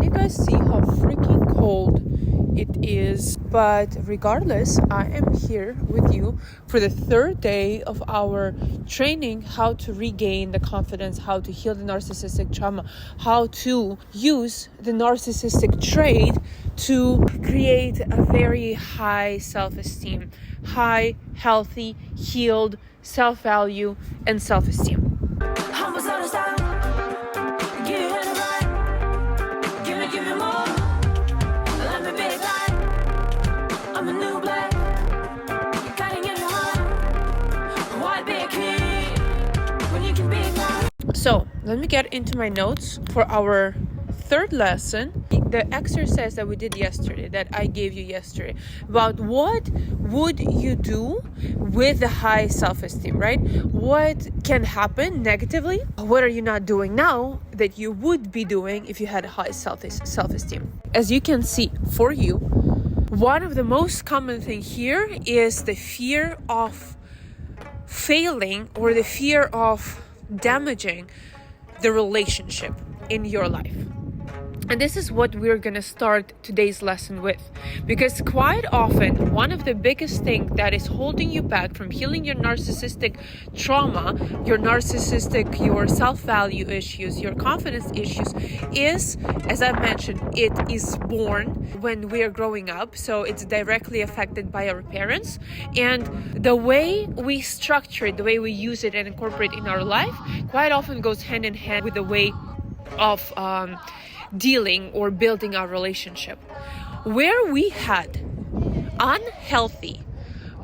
you guys see how freaking cold it is? But regardless, I am here with you for the third day of our training, how to regain the confidence, how to heal the narcissistic trauma, how to use the narcissistic trait to create a very high self-esteem, high, healthy, healed self-value and self-esteem. So let me get into my notes for our third lesson. The exercise that we did yesterday, that I gave you yesterday, about what would you do with the high self-esteem, right? What can happen negatively? What are you not doing now that you would be doing if you had high self-esteem? As you can see, for you, one of the most common thing here is the fear of failing or the fear of damaging the relationship in your life. And this is what we're going to start today's lesson with, because quite often one of the biggest things that is holding you back from healing your narcissistic trauma, your self-value issues, your confidence issues is, as I mentioned, it is born when we're growing up. So it's directly affected by our parents, and the way we structure it, the way we use it and incorporate in our life quite often goes hand in hand with the way of dealing or building our relationship. Where we had unhealthy,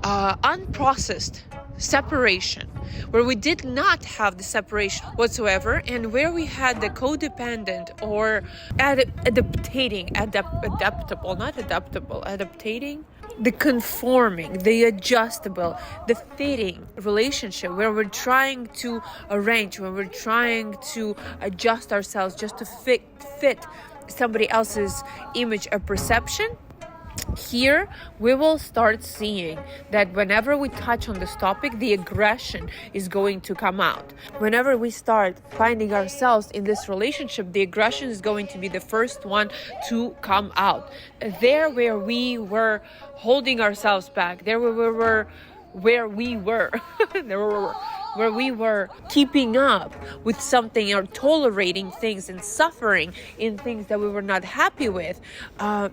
unprocessed separation, where we did not have the separation whatsoever, and where we had the codependent or adapting, the conforming, the adjustable, the fitting relationship, where we're trying to arrange, where we're trying to adjust ourselves just to fit somebody else's image or perception. Here we will start seeing that whenever we touch on this topic, the aggression is going to come out. Whenever we start finding ourselves in this relationship, the aggression is going to be the first one to come out. There where we were holding ourselves back, there where we were keeping up with something or tolerating things and suffering in things that we were not happy with.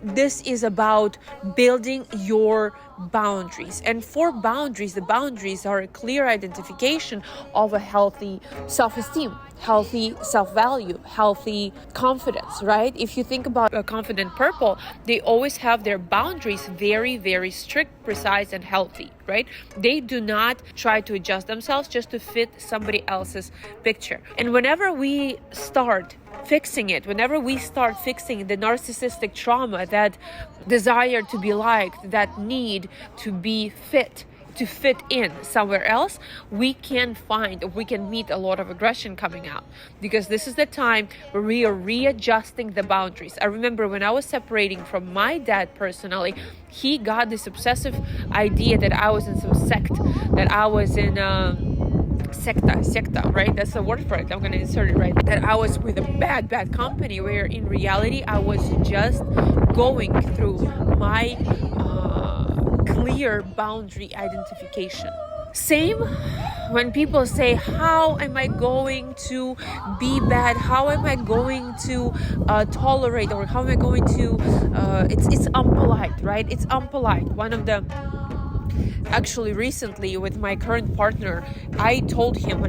This is about building your boundaries. And for boundaries, the boundaries are a clear identification of a healthy self-esteem, healthy self-value, healthy confidence, right? If you think about a confident purple, they always have their boundaries very, very strict, precise, and healthy, right? They do not try to adjust themselves just to fit somebody else's picture. And whenever we start fixing it, whenever we start fixing the narcissistic trauma, that desire to be liked, that need to be fit, to fit in somewhere else, we can meet a lot of aggression coming out, because this is the time where we are readjusting the boundaries. I remember when I was separating from my dad personally, he got this obsessive idea that I was in some sect, that I was in secta, right? That's the word for it. I'm going to insert it right. That I was with a bad company, where in reality I was just going through my clear boundary identification. Same when people say, how am I going to be bad? How am I going to tolerate, or how am I going to it's unpolite, right? It's unpolite. Actually recently with my current partner, I told him,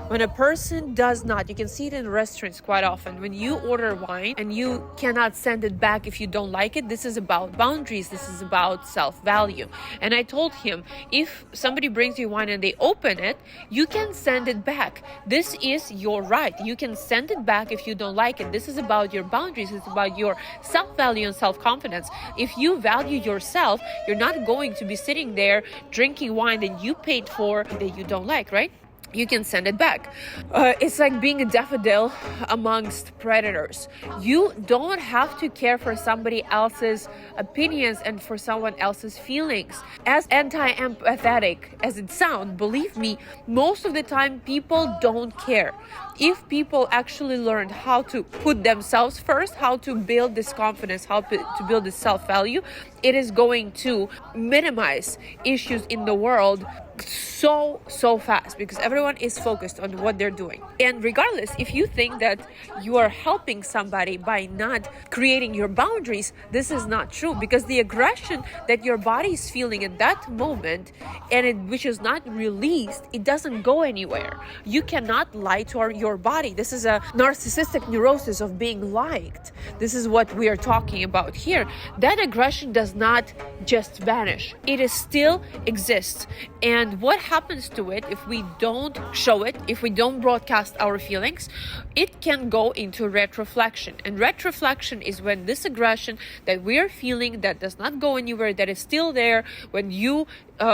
when a person does not, you can see it in restaurants quite often, when you order wine and you cannot send it back if you don't like it, this is about boundaries, this is about self-value. And I told him, if somebody brings you wine and they open it, you can send it back. This is your right. You can send it back if you don't like it. This is about your boundaries. It's about your self-value and self-confidence. If you value yourself, you're not going to be sitting there drinking wine that you paid for that you don't like, right? you can send it back. It's like being a daffodil amongst predators. You don't have to care for somebody else's opinions and for someone else's feelings. As anti-empathetic as it sounds, believe me, most of the time people don't care. If people actually learned how to put themselves first, how to build this confidence, how to build this self-value, it is going to minimize issues in the world so fast, because everyone is focused on what they're doing. And regardless, if you think that you are helping somebody by not creating your boundaries, this is not true, because the aggression that your body is feeling at that moment, and which is not released, it doesn't go anywhere. You cannot lie to your body. This is a narcissistic neurosis of being liked. This is what we are talking about here. That aggression does not just vanish. It is still exists. And what happens to it if we don't show it, if we don't broadcast our feelings? It can go into retroflexion. And retroflexion is when this aggression that we are feeling that does not go anywhere, that is still there, when you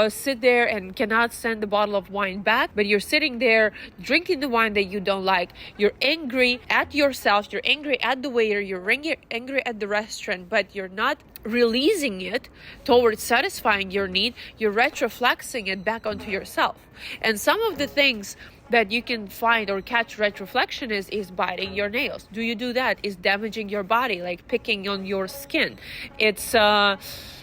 sit there and cannot send the bottle of wine back, but you're sitting there drinking the wine that you don't like. You're angry at yourself, you're angry at the waiter, you're angry at the restaurant, but you're not releasing it towards satisfying your need. You're retroflexing it back onto yourself. And some of the things that you can find or catch retroflexion is biting your nails. Do you do that? Is damaging your body, like picking on your skin. It's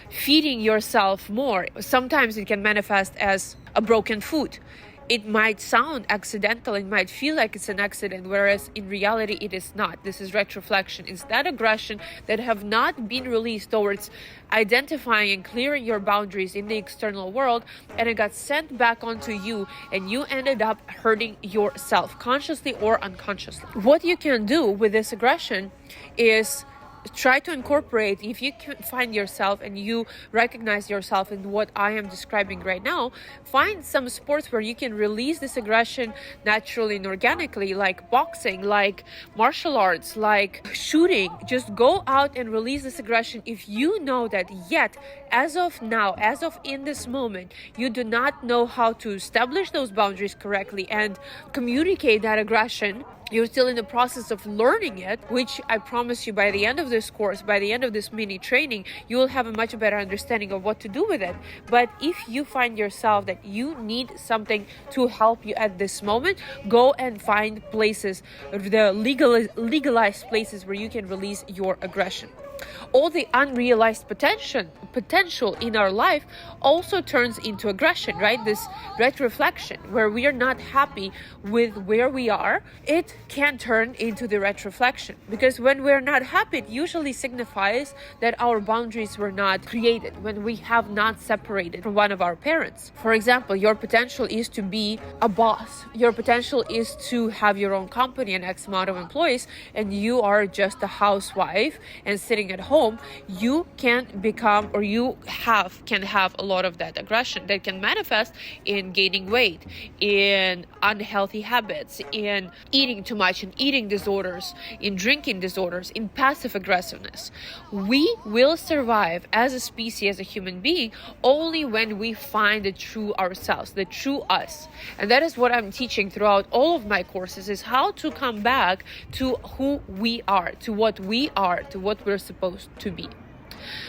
feeding yourself more. Sometimes it can manifest as a broken foot. It might sound accidental, it might feel like it's an accident, whereas in reality it is not. This is retroflexion. It's that aggression that have not been released towards identifying and clearing your boundaries in the external world, and it got sent back onto you, and you ended up hurting yourself, consciously or unconsciously. What you can do with this aggression is try to incorporate, if you can find yourself and you recognize yourself in what I am describing right now, find some sports where you can release this aggression naturally and organically, like boxing, like martial arts, like shooting. Just go out and release this aggression. If you know that yet, as of now, as of in this moment, you do not know how to establish those boundaries correctly and communicate that aggression, you're still in the process of learning it, which I promise you by the end of this course, by the end of this mini training, you will have a much better understanding of what to do with it. But if you find yourself that you need something to help you at this moment, go and find places, the legalized places where you can release your aggression. All the unrealized potential in our life also turns into aggression, right? This retroflexion, where we are not happy with where we are, it can turn into the retroflexion. Because when we're not happy, it usually signifies that our boundaries were not created, when we have not separated from one of our parents. For example, your potential is to be a boss. Your potential is to have your own company and X amount of employees, and you are just a housewife and sitting at home. You can become, or can have a lot of that aggression that can manifest in gaining weight, in unhealthy habits, in eating too much, in eating disorders, in drinking disorders, in passive aggressiveness. We will survive as a species, as a human being, only when we find the true ourselves, the true us. And that is what I'm teaching throughout all of my courses, is how to come back to who we are, to what we are, to what we're supposed to be.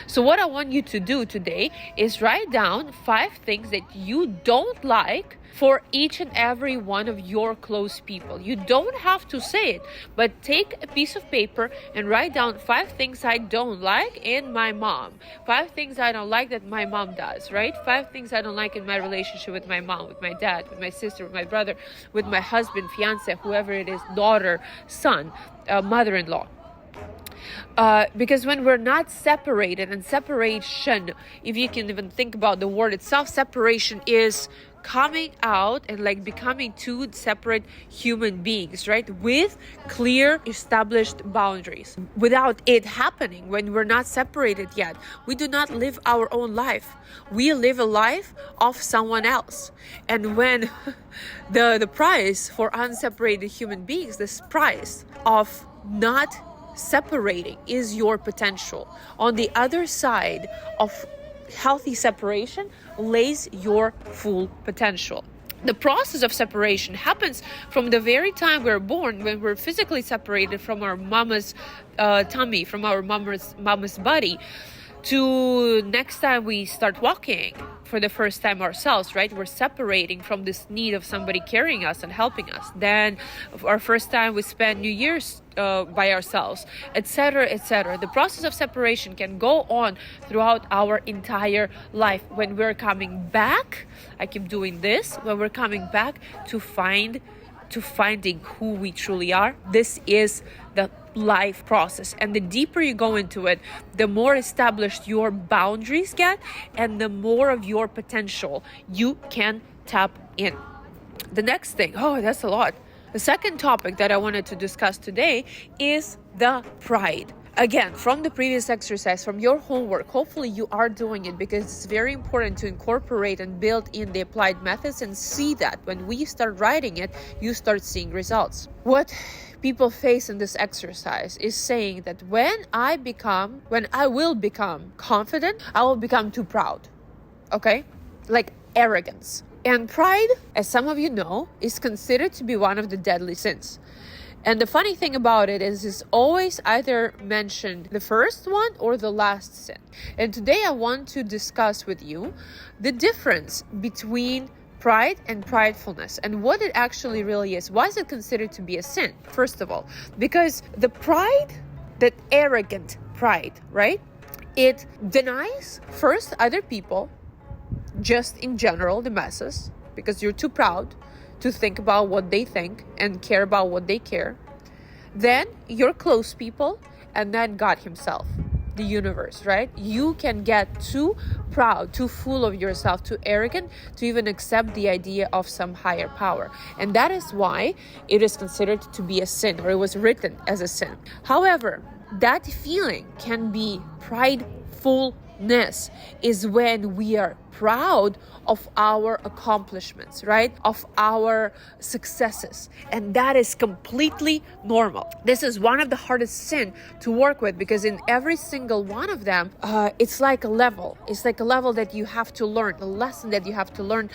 So what I want you to do today is write down 5 things that you don't like for each and every one of your close people. You don't have to say it, but take a piece of paper and write down 5 things I don't like in my mom, 5 things I don't like that my mom does, right? 5 things I don't like in my relationship with my mom, with my dad, with my sister, with my brother, with my husband, fiance, whoever it is, daughter, son, mother-in-law. Because when we're not separated, and separation, if you can even think about the word itself, separation is coming out and like becoming 2 separate human beings, right? With clear established boundaries. Without it happening, when we're not separated yet, we do not live our own life. We live a life of someone else. And when the price for unseparated human beings, this price of not separating is your potential. On the other side of healthy separation lays your full potential. The process of separation happens from the very time we're born, when we're physically separated from our mama's tummy, from our mama's body, to next time we start walking for the first time ourselves, right? We're separating from this need of somebody carrying us and helping us. Then our first time we spend New Year's by ourselves, etc., etc. The process of separation can go on throughout our entire life. When we're coming back, I keep doing this, when we're coming back to finding who we truly are, this is the life process. And the deeper you go into it, the more established your boundaries get and the more of your potential you can tap in. The next thing, that's a lot. The second topic that I wanted to discuss today is the pride. Again, from the previous exercise, from your homework, hopefully you are doing it, because it's very important to incorporate and build in the applied methods and see that when we start writing it, you start seeing results. What people face in this exercise is saying that when I will become confident, I will become too proud. Okay? Like arrogance. And pride, as some of you know, is considered to be one of the deadly sins. And the funny thing about it is it's always either mentioned the first one or the last sin. And today I want to discuss with you the difference between pride and pridefulness and what it actually really is. Why is it considered to be a sin? First of all, because the pride, that arrogant pride, right? It denies first other people, just in general, the masses, because you're too proud to think about what they think and care about what they care. Then your close people, and then God himself, the universe, right? You can get too proud, too full of yourself, too arrogant to even accept the idea of some higher power. And that is why it is considered to be a sin, or it was written as a sin. However, that feeling can be pridefulness, is when we are proud of our accomplishments, right? Of our successes. And that is completely normal. This is one of the hardest sin to work with, because in every single one of them, it's like a level. It's like a level that you have to learn, a lesson that you have to learn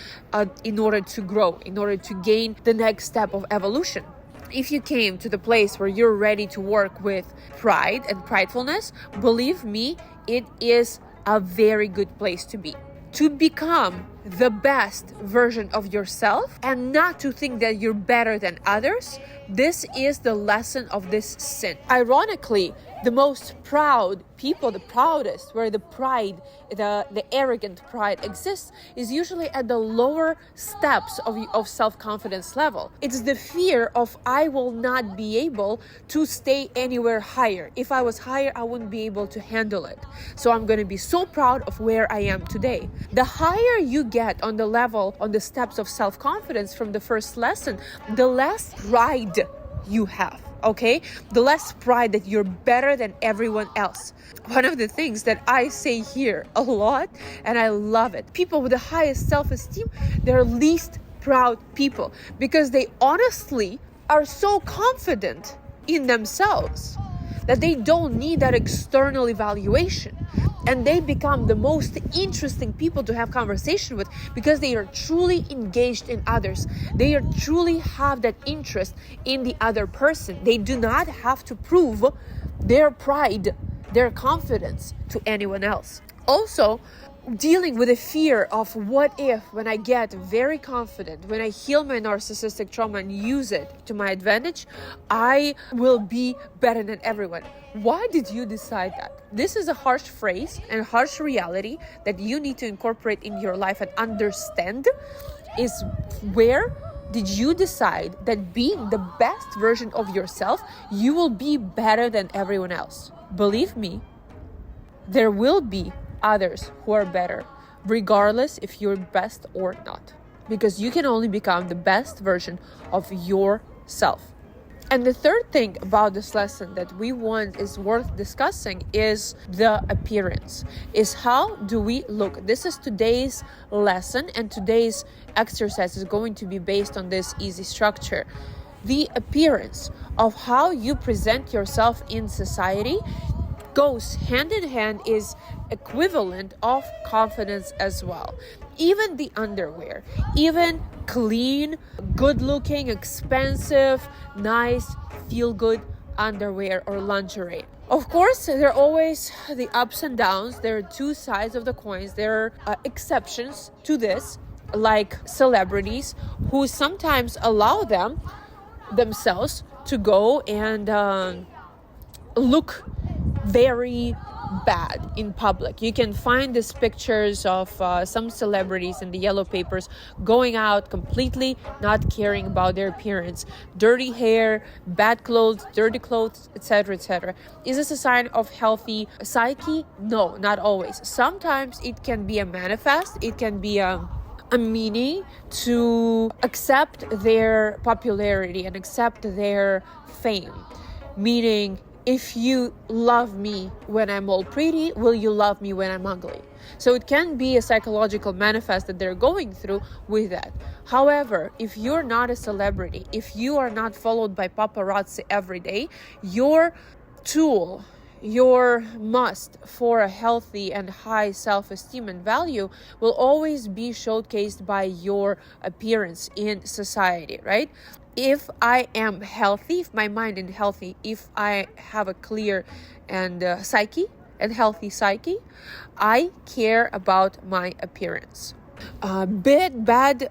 in order to grow, in order to gain the next step of evolution. If you came to the place where you're ready to work with pride and pridefulness, believe me, it is a very good place to be. To become the best version of yourself and not to think that you're better than others, this is the lesson of this sin. Ironically, the most proud people, the proudest, where the pride, the arrogant pride exists, is usually at the lower steps of self-confidence level. It's the fear of, I will not be able to stay anywhere higher. If I was higher, I wouldn't be able to handle it. So I'm going to be so proud of where I am today. The higher you get on the level, on the steps of self-confidence from the first lesson, the less pride you have. Okay, the less pride that you're better than everyone else. One of the things that I say here a lot, and I love it, people with the highest self-esteem, they're least proud people, because they honestly are so confident in themselves that they don't need that external evaluation. And they become the most interesting people to have conversation with, because they are truly engaged in others. They are truly have that interest in the other person. They do not have to prove their pride, their confidence to anyone else. Also, dealing with the fear of what if, when I get very confident, when I heal my narcissistic trauma and use it to my advantage, I will be better than everyone. Why did you decide that? This is a harsh phrase and harsh reality that you need to incorporate in your life and understand. Is where did you decide that being the best version of yourself, you will be better than everyone else? Believe me, there will be others who are better, regardless if you're best or not, because you can only become the best version of yourself. And the third thing about this lesson that we want is worth discussing is the appearance, is how do we look. This is today's lesson, and today's exercise is going to be based on this easy structure. The appearance of how you present yourself in society goes hand in hand, is equivalent of confidence as well. even the underwear, even clean, good looking, expensive, nice, feel good underwear or lingerie. Of course, there are always the ups and downs. There are two sides of the coins. There are exceptions to this, like celebrities who sometimes allow themselves to go and look very bad in public. You can find these pictures of some celebrities in the yellow papers going out completely not caring about their appearance. Dirty hair, bad clothes, dirty clothes, etc., etc. Is this a sign of healthy psyche? No, not always. Sometimes it can be a manifest. It can be a meaning to accept their popularity and accept their fame. Meaning, if you love me when I'm all pretty, will you love me when I'm ugly? So it can be a psychological manifest that they're going through with that. However, if you're not a celebrity, if you are not followed by paparazzi every day, your tool, your must for a healthy and high self-esteem and value will always be showcased by your appearance in society, right? If I am healthy, if my mind is healthy, if I have a clear and healthy psyche, I care about my appearance. Bad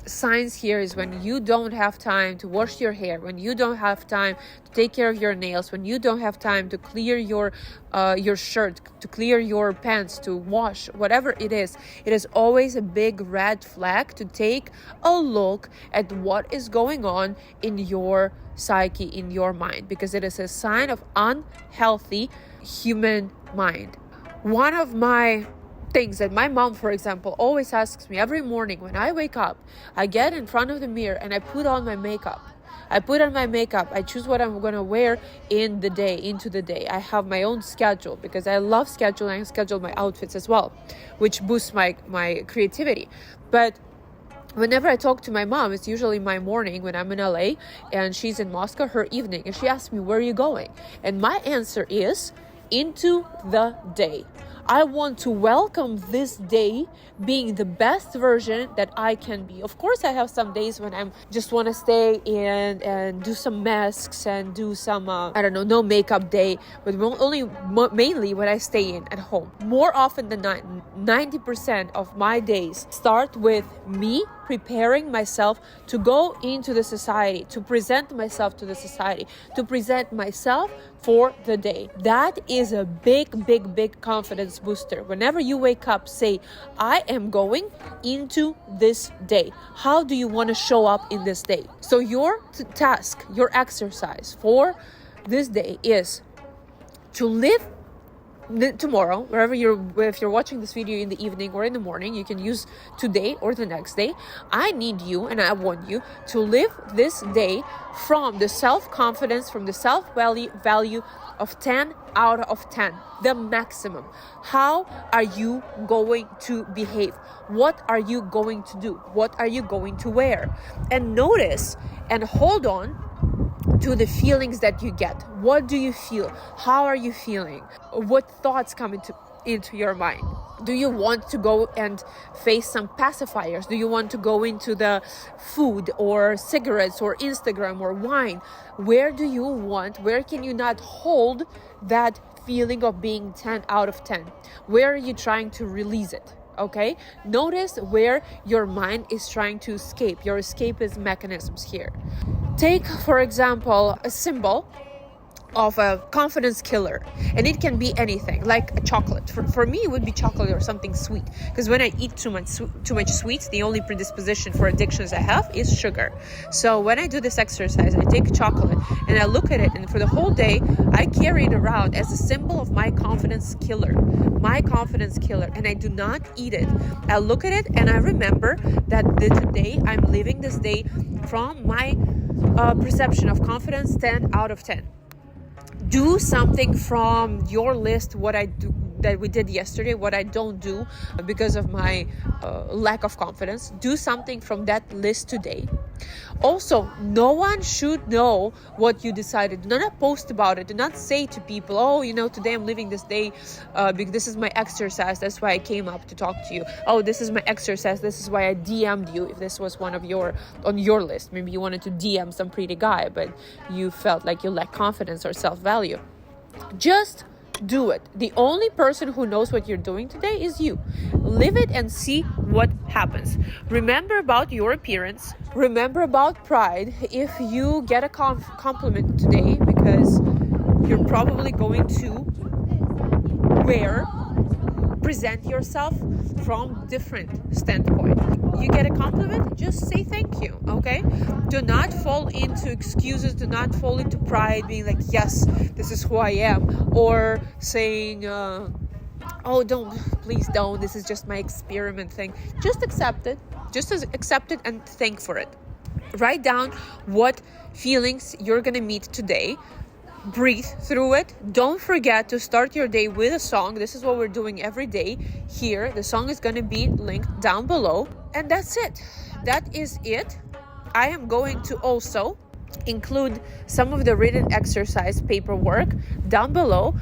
signs here is when you don't have time to wash your hair, when you don't have time to take care of your nails, when you don't have time to clear your shirt, to clear your pants, to wash, whatever it is always a big red flag to take a look at what is going on in your psyche, in your mind, because it is a sign of unhealthy human mind. One of my things that my mom, for example, always asks me every morning when I wake up, I get in front of the mirror and I put on my makeup. I choose what I'm going to wear into the day. I have my own schedule because I love scheduling. I schedule my outfits as well, which boosts my creativity. But whenever I talk to my mom, it's usually my morning when I'm in LA and she's in Moscow, her evening, and she asks me, where are you going? And my answer is, into the day. I want to welcome this day being the best version that I can be. Of course, I have some days when I just want to stay in and do some masks and do some, no makeup day, but mainly when I stay in at home. More often than not, 90% of my days start with me preparing myself to go into the society, to present myself to the society, to present myself for the day. That is a big, big, big confidence booster. Whenever you wake up, say, I am going into this day. How do you want to show up in this day? So your task, your exercise for this day is to live tomorrow, if you're watching this video in the evening or in the morning, you can use today or the next day. I need you and I want you to live this day from the self-confidence, from the self-value of 10 out of 10, the maximum. How are you going to behave? What are you going to do? What are you going to wear? And notice and hold on to the feelings that you get. What do you feel? How are you feeling? What thoughts come into your mind? Do you want to go and face some pacifiers? Do you want to go into the food or cigarettes or Instagram or wine? Where can you not hold that feeling of being 10 out of 10? Where are you trying to release it? Okay, notice where your mind is trying to escape, your escapist mechanisms here. Take, for example, a symbol of a confidence killer, and it can be anything, like a chocolate. For me, it would be chocolate or something sweet, because when I eat too much sweets, the only predisposition for addictions I have is sugar. So when I do this exercise, I take chocolate and I look at it, and for the whole day I carry it around as a symbol of my confidence killer, and I do not eat it. I look at it and I remember that today I'm living this day from my perception of confidence 10 out of 10. Do something from your list, what I do that we did yesterday, what I don't do because of my lack of confidence. Do something from that list today. Also, no one should know what you decided. Do not post about it. Do not say to people, oh, today I'm living this day because this is my exercise. That's why I came up to talk to you. Oh, this is my exercise. This is why I DM'd you. If this was one of on your list, maybe you wanted to DM some pretty guy, but you felt like you lack confidence or self-value. Just do it. The only person who knows what you're doing today is you. Live it and see what happens. Remember about your appearance. Remember about pride. If you get a compliment today, because you're probably going to present yourself from different standpoint. You get a compliment, just say thank you, okay? Do not fall into excuses. Do not fall into pride, being like, yes, this is who I am, or saying, oh, please don't, this is just my experiment thing. Just accept it. Just accept it and thank for it. Write down what feelings you're gonna meet today. Breathe through it. Don't forget to start your day with a song. This is what we're doing every day here. The song is going to be linked down below. And that's it. That is it. I am going to also include some of the written exercise paperwork down below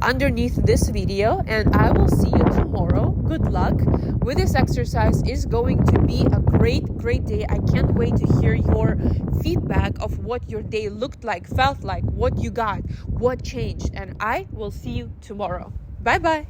underneath this video, and I will see you tomorrow. Good luck with this exercise. Is going to be a great day. I can't wait to hear your feedback of what your day looked like, felt like, what you got, what changed, and I will see you tomorrow. Bye bye.